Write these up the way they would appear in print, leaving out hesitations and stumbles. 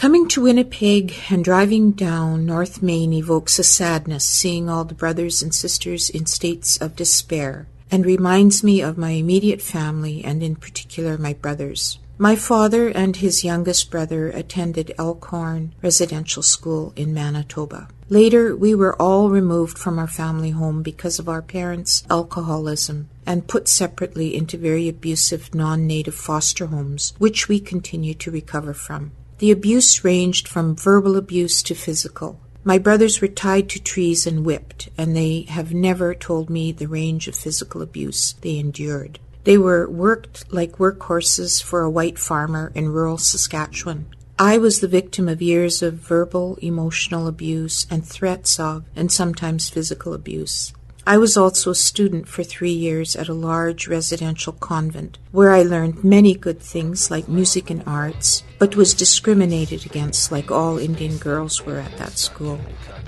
Coming to Winnipeg and driving down North Main evokes a sadness, seeing all the brothers and sisters in states of despair, and reminds me of my immediate family and in particular my brothers. My father and his youngest brother attended Elkhorn Residential School in Manitoba. Later, we were all removed from our family home because of our parents' alcoholism and put separately into very abusive non-native foster homes, which we continue to recover from. The abuse ranged from verbal abuse to physical. My brothers were tied to trees and whipped, and they have never told me the range of physical abuse they endured. They were worked like workhorses for a white farmer in rural Saskatchewan. I was the victim of years of verbal, emotional abuse and threats of, and sometimes physical abuse. I was also a student for 3 years at a large residential convent, where I learned many good things like music and arts, but was discriminated against like all Indian girls were at that school.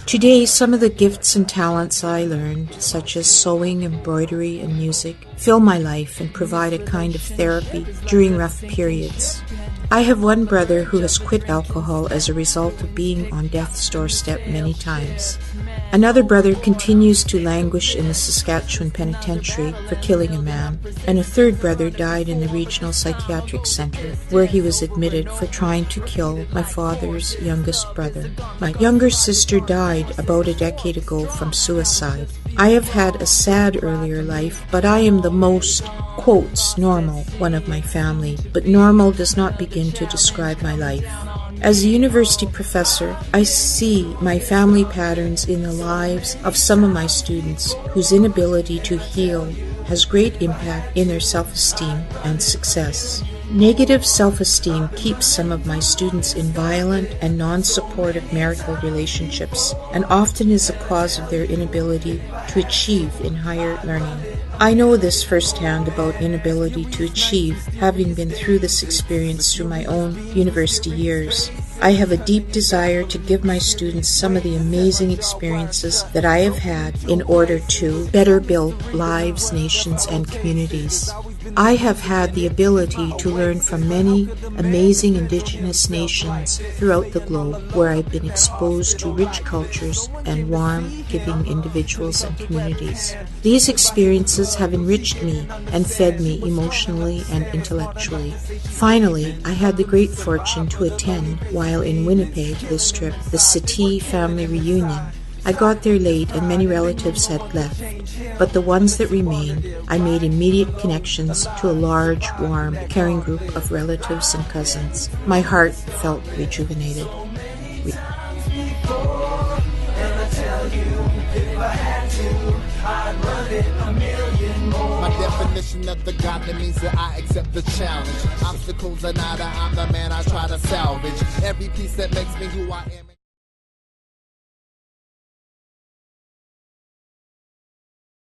Today, some of the gifts and talents I learned, such as sewing, embroidery, and music, fill my life and provide a kind of therapy during rough periods. I have one brother who has quit alcohol as a result of being on death's doorstep many times. Another brother continues to languish in the Saskatchewan penitentiary for killing a man, and a third brother died in the regional psychiatric center where he was admitted for trying to kill my father's youngest brother. My younger sister died about a decade ago from suicide. I have had a sad earlier life, but I am the most, quotes, normal one of my family, but normal does not begin to describe my life. As a university professor, I see my family patterns in the lives of some of my students whose inability to heal has great impact in their self-esteem and success. Negative self-esteem keeps some of my students in violent and non-supportive marital relationships and often is a cause of their inability to achieve in higher learning. I know this firsthand about inability to achieve, having been through this experience through my own university years. I have a deep desire to give my students some of the amazing experiences that I have had in order to better build lives, nations, and communities. I have had the ability to learn from many amazing Indigenous nations throughout the globe where I've been exposed to rich cultures and warm, giving individuals and communities. These experiences have enriched me and fed me emotionally and intellectually. Finally, I had the great fortune to attend, while in Winnipeg this trip, the Settee family reunion. I got there late and many relatives had left, but the ones that remained, I made immediate connections to a large, warm, caring group of relatives and cousins. My heart felt rejuvenated. My definition of the God that means that I accept the challenge. Obstacles are nada, I'm the man I try to salvage. Every piece that makes me who I am.